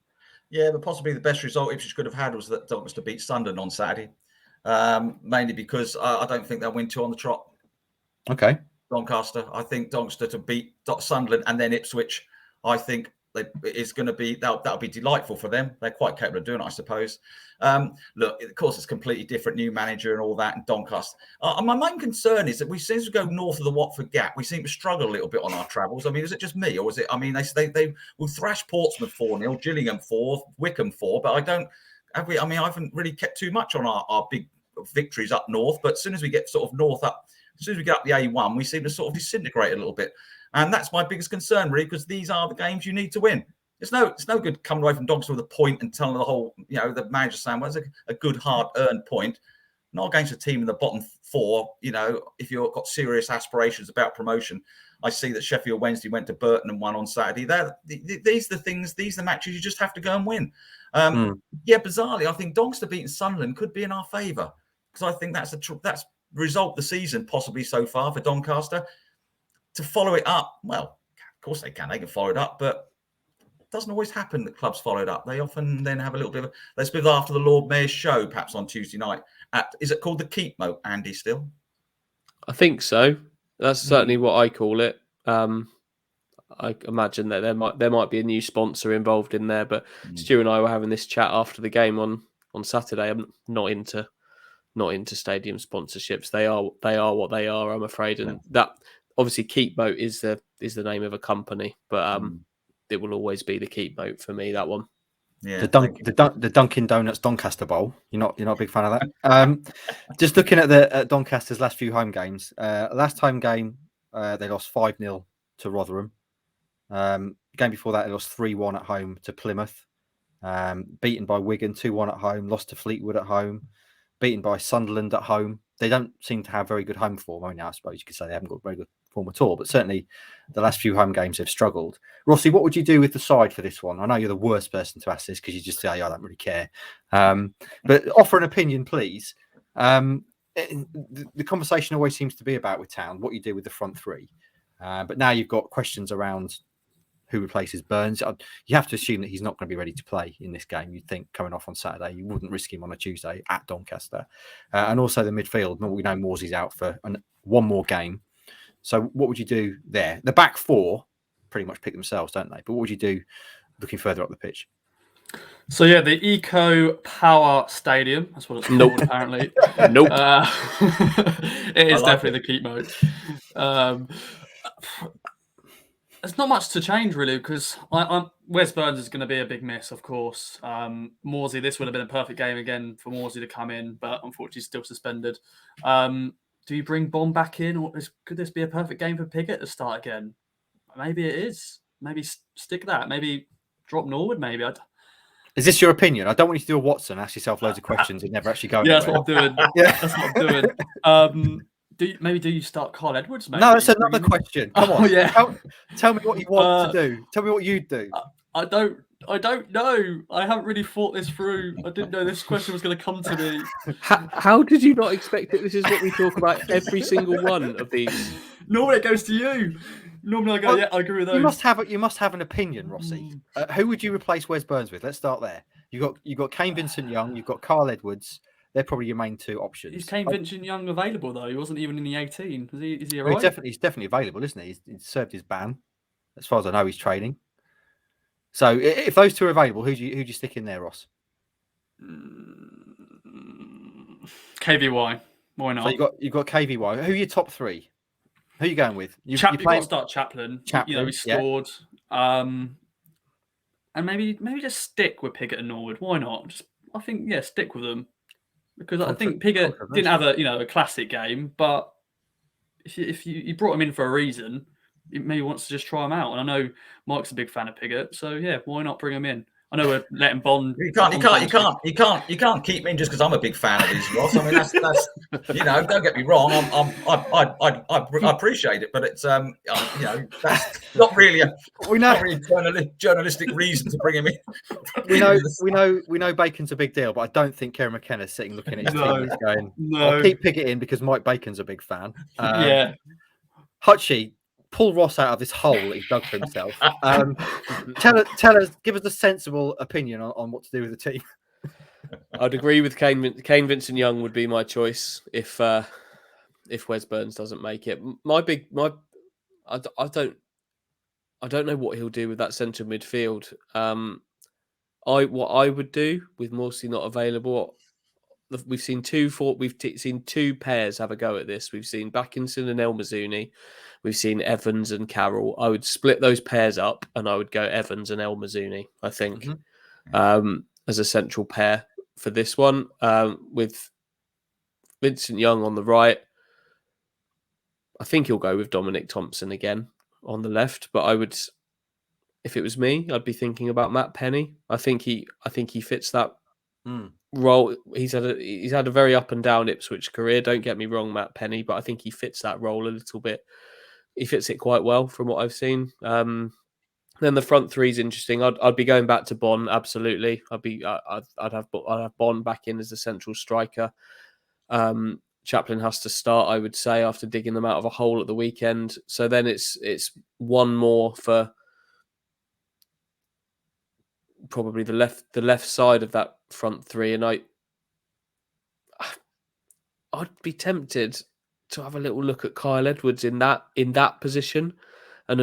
Yeah, but possibly the best result Ipswich could have had was that Doncaster beat Sunderland on Saturday, mainly because I don't think they'll win 2 on the trot. Okay. Doncaster. I think Doncaster to beat Sunderland and then Ipswich, I think it's going to be, that'll be delightful for them. They're quite capable of doing it, I suppose. Look, of course, it's completely different, new manager and all that, and Doncaster. My main concern is that we seem to go north of the Watford Gap. We seem to struggle a little bit on our travels. I mean, is it just me, or is it? I mean, they will thrash Portsmouth 4-0, Gillingham 4, Wickham 4, but I haven't really kept too much on our big victories up north. But as soon as we get sort of north up, as soon as we get up the A1, we seem to sort of disintegrate a little bit. And that's my biggest concern, really, because these are the games you need to win. It's no good coming away from Doncaster with a point and telling the whole, the manager saying, well, it's a good, hard-earned point. Not against a team in the bottom 4, if you've got serious aspirations about promotion. I see that Sheffield Wednesday went to Burton and won on Saturday. These are the matches you just have to go and win. Yeah, bizarrely, I think Doncaster beating Sunderland could be in our favour, because I think that's result the season possibly so far for Doncaster. To follow it up, well, of course they can follow it up, but it doesn't always happen that clubs follow it up. They often then have a little bit of let's be after the Lord Mayor's show, perhaps on Tuesday night. Is it called the Keep Moat, Andy, still? I think so. That's certainly what I call it. I imagine that there might be a new sponsor involved in there. But Stu and I were having this chat after the game on Saturday. I'm not into stadium sponsorships. They are what they are, I'm afraid. And that obviously Keepmoat is the name of a company, but it will always be the Keepmoat for me, that one. Yeah, the Dunkin' Donuts Doncaster Bowl. You're not a big fan of that. Just looking at Doncaster's last few home games. Last home game, they lost 5-0 to Rotherham. Game before that, they lost 3-1 at home to Plymouth. Beaten by Wigan 2-1 at home. Lost to Fleetwood at home. Beaten by Sunderland at home. They don't seem to have very good home form. I mean, I suppose you could say they haven't got very good form at all, but certainly the last few home games they've struggled. Rossi, what would you do with the side for this one? I know you're the worst person to ask this because you just say, I don't really care. But offer an opinion, please. The conversation always seems to be about with Town, what you do with the front three. But now you've got questions around who replaces Burns. You have to assume that he's not going to be ready to play in this game. You'd think coming off on Saturday, you wouldn't risk him on a Tuesday at Doncaster. And also the midfield. We know Morsey's out for one more game. So what would you do there? The back four pretty much pick themselves, don't they? But what would you do looking further up the pitch? So yeah, the Eco Power Stadium. That's what it's called, apparently. Nope. It is definitely the Keepmoat. There's not much to change really because Wes Burns is going to be a big miss, of course. Morsey, this would have been a perfect game again for Morsey to come in, but unfortunately he's still suspended. Do you bring Bond back in, or could this be a perfect game for Piggott to start again? Maybe it is. Maybe stick that. Maybe drop Norwood. Maybe. Is this your opinion? I don't want you to do a Watson, ask yourself loads of questions and never actually go. Yeah, that's what I'm doing. That's what I'm doing. Do you start Carl Edwards? Maybe? No, that's another question. Come on. Yeah. Tell me what you want to do. Tell me what you'd do. I don't know. I haven't really thought this through. I didn't know this question was going to come to me. How did you not expect it? This is what we talk about every single one of these. Normally it goes to you. Normally I go, yeah, I agree with those. You must have an opinion, Rossi. Who would you replace Wes Burns with? Let's start there. You got Kane Vincent-Young. You've got Carl Edwards. They're probably your main two options. Is Kane Vincent-Young available though? He wasn't even in the 18. Is he alright? He's definitely available, isn't he? He's served his ban. As far as I know, he's training. So if those two are available, who do you stick in there, Ross? KVY. Why not? So you've got KVY. Who are your top three? Who are you going with? You've got to start Chaplin. He scored. Yeah. And maybe just stick with Piggott and Norwood. Why not? I think stick with them because I think Piggott didn't have a classic game, but if you brought him in for a reason, he maybe wants to just try him out. And I know Mike's a big fan of Piggott, so yeah, why not bring him in? I know we're letting Bond. You can't keep me in just because I'm a big fan of his, Ross. I mean, that's don't get me wrong. I appreciate it, but it's that's not really a journalistic reason to bring him in. We know Bacon's a big deal, but I don't think Kieran McKenna's sitting looking at his team going, I'll keep Piggott in because Mike Bacon's a big fan. Hutchie, pull Ross out of this hole that he's dug for himself. Tell us, give us a sensible opinion on what to do with the team. I'd agree with Kane Vincent-Young would be my choice if Wes Burns doesn't make it. I don't know what he'll do with that centre midfield. What I would do with Morsey not available. We've seen two pairs have a go at this. We've seen Backinson and El Mazzuni. We've seen Evans and Carroll. I would split those pairs up and I would go Evans and El Mazzuni, I think, as a central pair for this one, with Vincent-Young on the right. I think he'll go with Dominic Thompson again on the left, but I would, if it was me, I'd be thinking about Matt Penny. I think he fits that role. He's had a very up and down Ipswich career. Don't get me wrong, Matt Penny, but I think he fits that role a little bit. He fits it quite well from what I've seen. Then the front three is interesting. I'd be going back to Bond. Absolutely, I'd have Bond back in as the central striker. Chaplin has to start, I would say, after digging them out of a hole at the weekend. So then it's one more for probably the left side of that front three, and I'd be tempted to have a little look at Kyle Edwards in that position and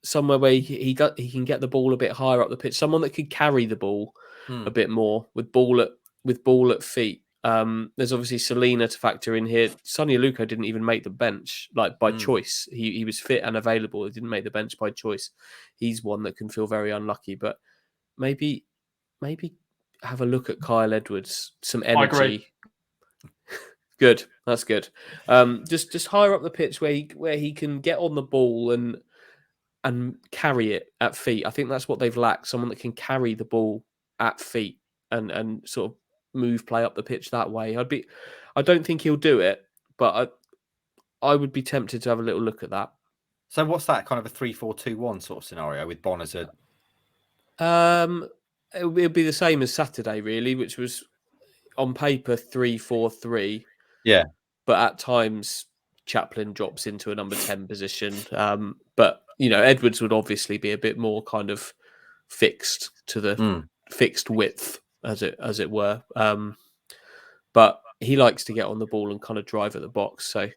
somewhere where he can get the ball a bit higher up the pitch. Someone that could carry the ball a bit more with ball at feet. There's obviously Selena to factor in here. Sonny Aluko didn't even make the bench, like by choice. He was fit and available. He didn't make the bench by choice. He's one that can feel very unlucky. But maybe have a look at Kyle Edwards. Some energy. I agree. Good. That's good. Just higher up the pitch where he can get on the ball and carry it at feet. I think that's what they've lacked. Someone that can carry the ball at feet and sort of move play up the pitch that way. I don't think he'll do it, but I would be tempted to have a little look at that. So what's that, kind of a 3-4-2-1 sort of scenario with Bon as a... It'll be the same as Saturday, really, which was on paper 3-4-3. Yeah. But at times Chaplin drops into a number 10 position. But Edwards would obviously be a bit more kind of fixed to the fixed width, as it were. But he likes to get on the ball and kind of drive at the box. So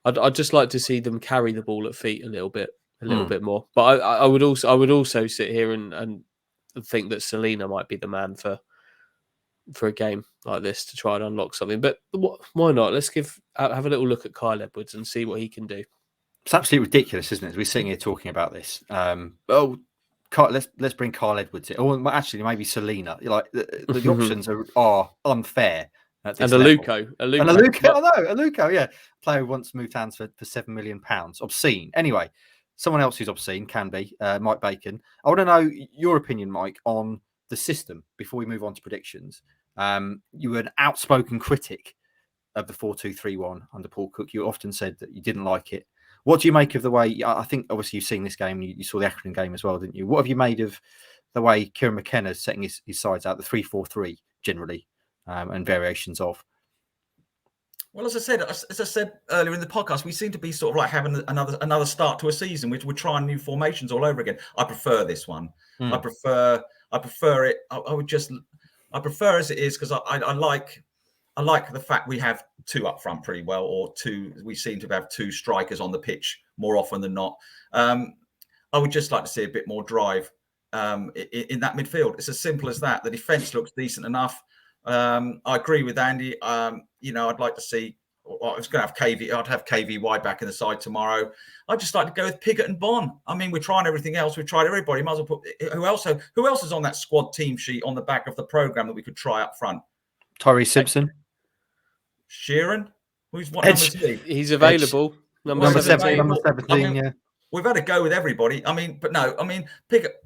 I'd just like to see them carry the ball at feet a little bit more. But I would also sit here and think that Selena might be the man for a game like this to try and unlock something. But why not? Let's have a little look at Kyle Edwards and see what he can do. It's absolutely ridiculous, isn't it? We're sitting here talking about this. Let's bring Kyle Edwards in. Or actually, maybe Selena. Like the options are unfair. At this and Aluko. Aluko, yeah. Player who once moved hands for £7 million. Obscene. Anyway, someone else who's obscene can be Mike Bacon. I want to know your opinion, Mike, on the system before we move on to predictions. You were an outspoken critic of the 4-2-3-1 under Paul Cook. You often said that you didn't like it. What do you make of the way? I think obviously you've seen this game. You saw the Accrington game as well, didn't you? What have you made of the way Kieran McKenna's setting his sides out, the 3-4-3 generally, and variations of? Well, as I said earlier in the podcast, we seem to be sort of like having another start to a season, which we're trying new formations all over again. I prefer this one. I prefer it. I prefer as it is because I like the fact we have two up front pretty well, or two. We seem to have two strikers on the pitch more often than not. I would just like to see a bit more drive in that midfield. It's as simple as that. The defence looks decent enough. I agree with Andy. I'd like to see. I was going to have KV. I'd have KVY back in the side tomorrow. I'd just like to go with Piggott and Bon. I mean, we're trying everything else. We've tried everybody. Might as well put who else is on that squad team sheet on the back of the programme that we could try up front? Tyree Simpson, Sheeran. What number is he? He's available. Number 17. Number 17. Yeah. We've had to go with everybody. Piggott.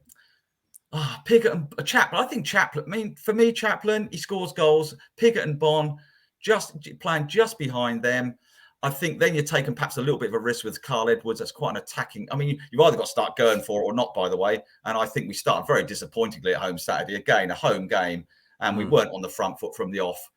Piggott and Chaplin. I think Chaplin. I mean, for me, Chaplin, he scores goals. Piggott and Bon, just playing just behind them. I think then you're taking perhaps a little bit of a risk with Carl Edwards. That's quite an attacking. I mean, you've either got to start going for it or not, by the way. And I think we started very disappointingly at home Saturday. Again, a home game, and we weren't on the front foot from the off.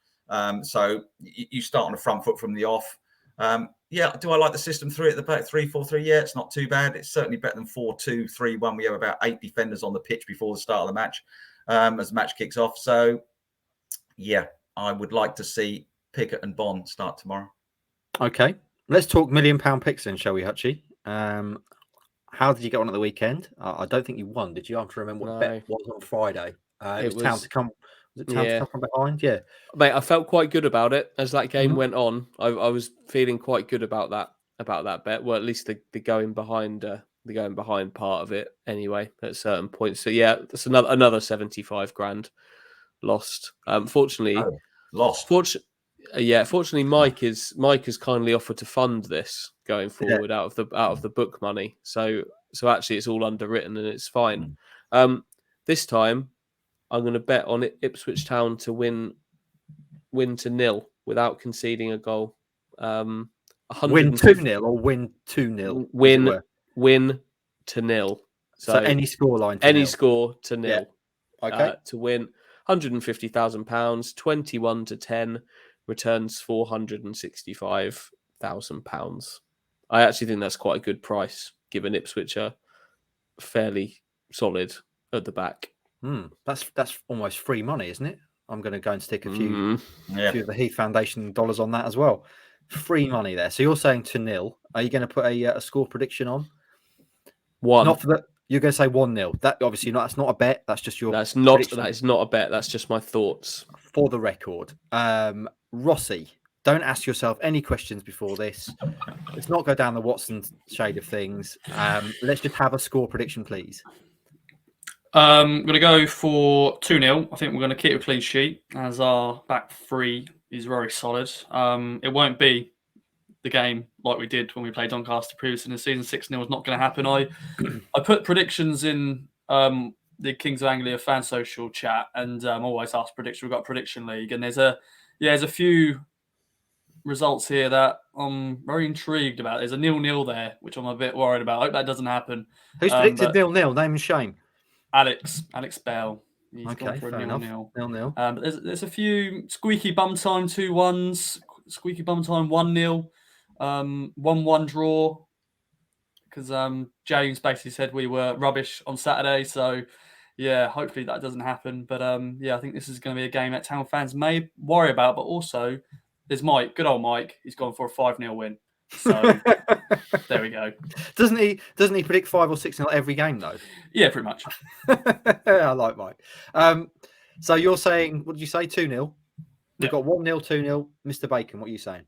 So you start on the front foot from the off. Do I like the system 3 at the back, 3-4-3? Yeah, it's not too bad. It's certainly better than 4-2-3-1. We have about 8 defenders on the pitch before the start of the match, as the match kicks off. So, yeah, I would like to see Piggott and Bon start tomorrow. Okay, let's talk £1 million picks then, shall we, Hutchie? How did you get on at the weekend? I don't think you won, did you? I'm trying to remember what bet was on Friday. It was Town to come. Was it Town to come from behind? Yeah, mate. I felt quite good about it as that game went on. I was feeling quite good about that bet. Well, at least the going behind part of it anyway at certain points. So yeah, that's another 75 grand lost. Fortunately, lost. Fortunately, Mike has kindly offered to fund this going forward out of the book money. So actually, it's all underwritten and it's fine. This time, I'm going to bet on Ipswich Town to win to 0 without conceding a goal. Win 2-0 or win 2-0? Win to 0. So any scoreline. Any score to 0. Yeah. Okay. To win £150,000, 21-10 returns £465,000. I actually think that's quite a good price, given Ipswich are fairly solid at the back. That's almost free money, isn't it? I'm going to go and stick a few of the Heath Foundation dollars on that as well. Free money there. So you're saying to 0. Are you going to put a score prediction on? 1. Not for the You're going to say 1-0. That obviously that's not a bet. That's just your. That is not a bet. That's just my thoughts. For the record, Rossi, don't ask yourself any questions before this. Let's not go down the Watson shade of things. Let's just have a score prediction, please. I'm going to go for 2-0. I think we're going to keep a clean sheet as our back three is very solid. It won't be the game like we did when we played Doncaster previously in the season. 6-0 is not going to happen. I put predictions in the Kings of Anglia fan social chat, and always ask prediction. We've got a prediction league, and there's a few results here that I'm very intrigued about. There's a 0-0 there, which I'm a bit worried about. I hope that doesn't happen. Who's predicted 0-0? Name and shame. Alex Bell. He's Okay, gone for a fair 0-0. 0-0. But there's a few squeaky bum time 2-1s, squeaky bum time 1-0, 1-1 draw. Because James basically said we were rubbish on Saturday, so yeah, hopefully that doesn't happen. But I think this is going to be a game that Town fans may worry about. But also, there's Mike, good old Mike. He's gone for a 5-0 win. So there we go. Doesn't he predict 5 or 6-0 every game though? Yeah, pretty much. I like Mike. So you're saying, what did you say? 2-0. We've got 1-0, 2-0. Mr. Bacon, what are you saying?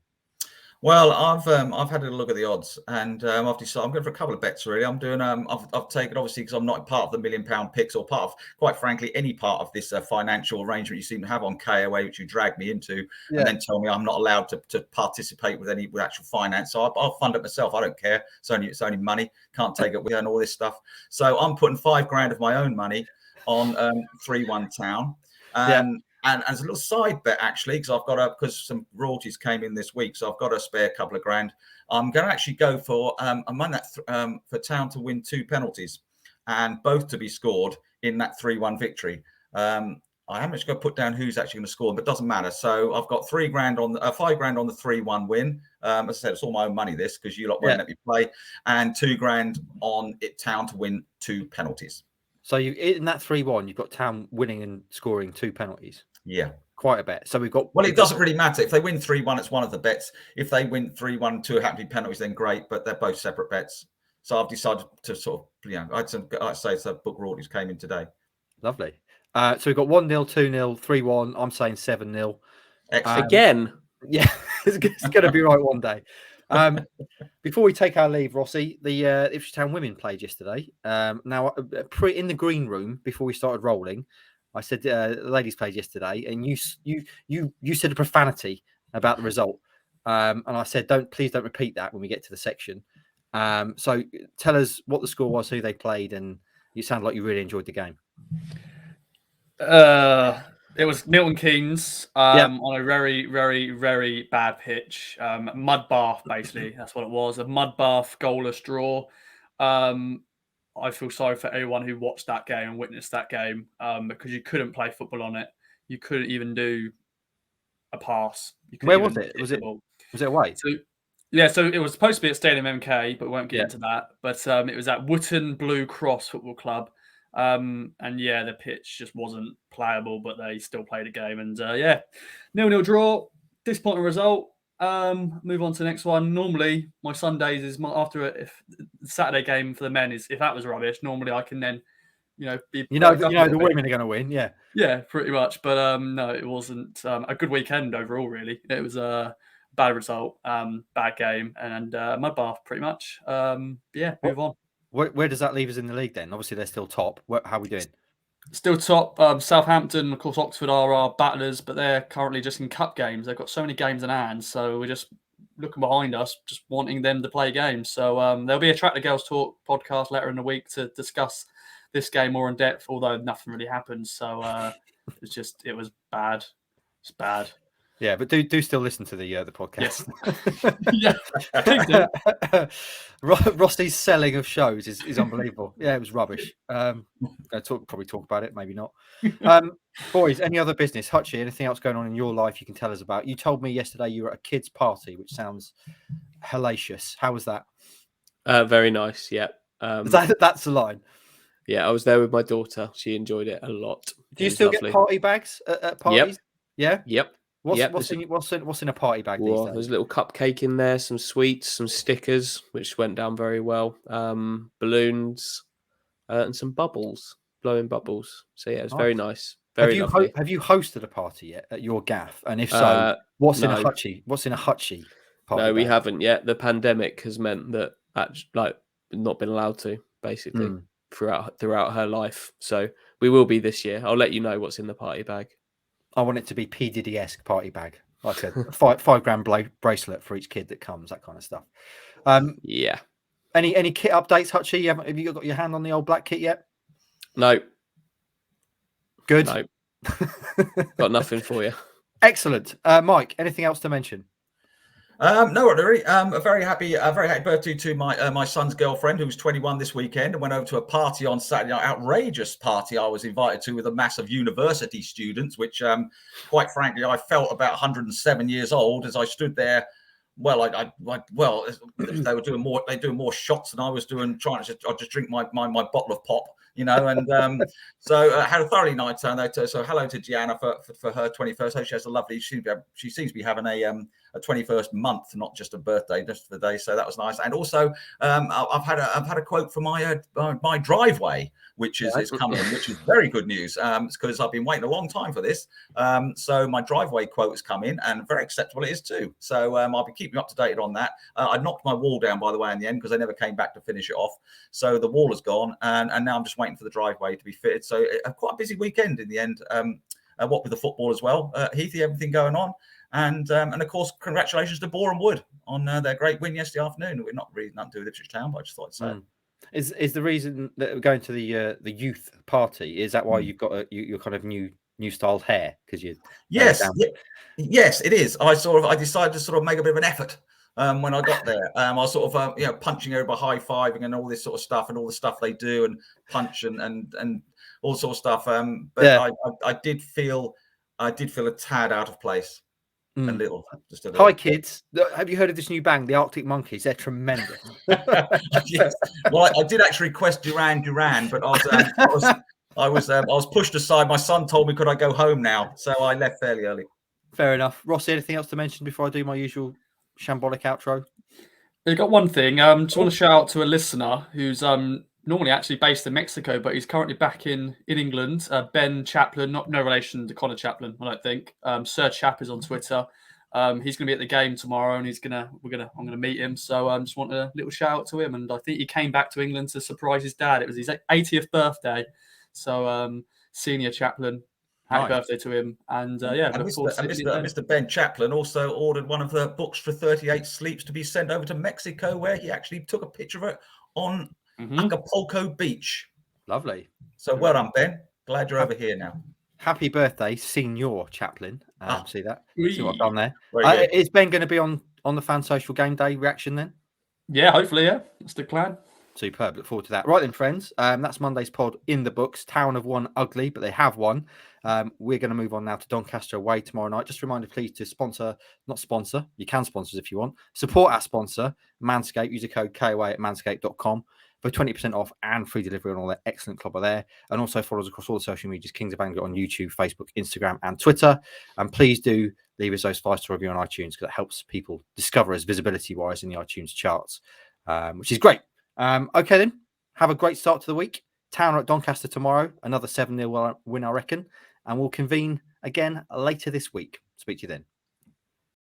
Well, I've had a look at the odds, and I've decided I'm going for a couple of bets really. I'm doing I've taken, obviously, because I'm not part of the £1 million picks or part of, quite frankly, any part of this financial arrangement you seem to have on KOA, which you dragged me into, and then tell me I'm not allowed to participate with actual finance. So I'll fund it myself. I don't care. It's only money. Can't take it with and all this stuff. So I'm putting £5,000 of my own money on 3-1 Town. And as a little side bet, actually, because some royalties came in this week, so I've got a spare couple of grand. I'm going to actually go for for Town to win 2 penalties, and both to be scored in that 3-1 victory. I haven't actually got to put down who's actually going to score, but it doesn't matter. So I've got £5,000 on the 3-1 win. As I said, it's all my own money this, because you lot won't let me play, and £2,000 on Town to win 2 penalties. So in that 3-1, you've got Town winning and scoring 2 penalties. Yeah. Quite a bet. So we've got. Well, it doesn't really matter. If they win 3-1, it's one of the bets. If they win 3-1, 2 happen to be penalties, then great. But they're both separate bets. So I've decided to sort of, I'd say so. Book royalties came in today. Lovely. So we've got 1-0, 2-0, 3-1. I'm saying 7-0. Again. Yeah, it's going to be right one day. Before we take our leave, Rossi, the Ipswich Town women played yesterday. Now, in the green room before we started rolling, I said the ladies played yesterday, and you said a profanity about the result, and I said please don't repeat that when we get to the section. So tell us what the score was, who they played, and you sound like you really enjoyed the game. It was Milton Keynes on a very, very, very bad pitch. Mud bath, basically. That's what it was. A mud bath, goalless draw. I feel sorry for everyone who watched that game and witnessed that game because you couldn't play football on it. You couldn't even do a pass. Where was it? Was it away? So it was supposed to be at Stadium MK, but we won't get into that. But it was at Wootton Blue Cross Football Club. And the pitch just wasn't playable, but they still played a game. And 0-0 draw, disappointing result. Move on to the next one. Normally, my Sundays is if the Saturday game for the men is if that was rubbish. Normally, I can then, the women are going to win. Yeah, pretty much. But no, it wasn't a good weekend overall. Really, it was a bad result, bad game, and mud bath pretty much. Move on. Where does that leave us in the league then? Obviously, they're still top. How are we doing? Still top. Southampton, of course, Oxford are our battlers, but they're currently just in cup games. They've got so many games in hand, so we're just looking behind us, just wanting them to play games. So there'll be a Track the Girls Talk podcast later in the week to discuss this game more in depth, although nothing really happened. So it was bad. It's bad. Yeah, but do still listen to the podcast. Yes. Yeah, Rossi's selling of shows is unbelievable. Yeah, it was rubbish. Probably talk about it, maybe not. Boys, any other business? Hutchie, anything else going on in your life you can tell us about? You told me yesterday you were at a kids' party, which sounds hellacious. How was that? Very nice. Yeah. That's the line. Yeah, I was there with my daughter. She enjoyed it a lot. Do you still get party bags at parties? Yep. Yeah. Yep. What's in a party bag these days? There's a little cupcake in there, some sweets, some stickers, which went down very well. Balloons, and some bubbles, blowing bubbles. So yeah, it was Nice. very nice, very lovely. Have you hosted a party yet at your gaff? And if so, what's in a no. hutchie? What's in a hutchie? No, we bag? haven't yet. The pandemic has meant that not been allowed to, basically, throughout her life. So we will be this year. I'll let you know what's in the party bag. I want it to be P Diddy-esque party bag, like a $5 bracelet for each kid that comes, that kind of stuff. Yeah. Any kit updates, Hutchie? Have you got your hand on the old black kit yet? No. Good. No. Got nothing for you. Excellent. Mike, anything else to mention? No, really. A very happy birthday to my son's girlfriend, who's 21 this weekend, and went over to a party on Saturday night. Outrageous party I was invited to with a mass of university students, which, quite frankly, I felt about 107 years old as I stood there. Well, they were doing more. They doing more shots than I was doing. I just drink my bottle of pop, so had a thoroughly nice time. So hello to Gianna for her 21st. So she has a lovely. She seems to be having a 21st month, not just a birthday, just for the day. So that was nice. And also, I've had a quote from my driveway, which is coming, which is very good news. Because I've been waiting a long time for this. So my driveway quote has come in, and very acceptable it is too. So I'll be keeping up to date on that. I knocked my wall down, by the way, in the end, because I never came back to finish it off. So the wall is gone, and now I'm just waiting for the driveway to be fitted. So quite a busy weekend in the end. What with the football as well. Heath, everything going on. And of course, congratulations to Boreham Wood on their great win yesterday afternoon. We're not really nothing to do with Ipswich Town, but I just thought I'd say it. Is the reason that we're going to the youth party? Is that why you've got your kind of new styled hair? Because you yes, it is. I decided to sort of make a bit of an effort when I got there. I was sort of punching everybody, high fiving, and all this sort of stuff, and all the stuff they do, and punch and all sort of stuff. But yeah. I did feel a tad out of place. A little. Hi, kids. Have you heard of this new band, the Arctic Monkeys? They're tremendous. Yes. Well, I did actually request Duran Duran, but I was pushed aside. My son told me, could I go home now? So I left fairly early. Fair enough. Ross, anything else to mention before I do my usual shambolic outro? I got one thing. Just want to shout out to a listener who's normally actually based in Mexico, but he's currently back in England. Ben Chaplin, no relation to Connor Chaplin, I don't think. Sir Chap is on Twitter. He's going to be at the game tomorrow, and I'm going to meet him. So just want a little shout out to him. And I think he came back to England to surprise his dad. It was his 80th birthday. So senior Chaplin, happy birthday to him. And Mr. Ben Chaplin also ordered one of the books for 38 Sleeps to be sent over to Mexico, where he actually took a picture of it on Acapulco Beach. Lovely. So well done, Ben. Glad you're over here now. Happy birthday, Senior Chaplin. See that? See what I've done there. Very is Ben going to be on the Fan Social Game Day reaction then? Yeah, hopefully, yeah. That's the plan. Superb. Look forward to that. Right then, friends. That's Monday's pod in the books. Town have won ugly, but they have won. We're going to move on now to Doncaster away tomorrow night. Just a reminder, please, to not sponsor. You can sponsor us if you want. Support our sponsor, Manscaped. Use the code KOA at manscaped.com for 20% off and free delivery on all their excellent club are there. And also follow us across all the social medias, Kings of Anglia on YouTube, Facebook, Instagram, and Twitter. And please do leave us those 5-star review on iTunes, because it helps people discover us visibility-wise in the iTunes charts, which is great. Okay, then. Have a great start to the week. Town are at Doncaster tomorrow. Another 7-0 win, I reckon. And we'll convene again later this week. Speak to you then.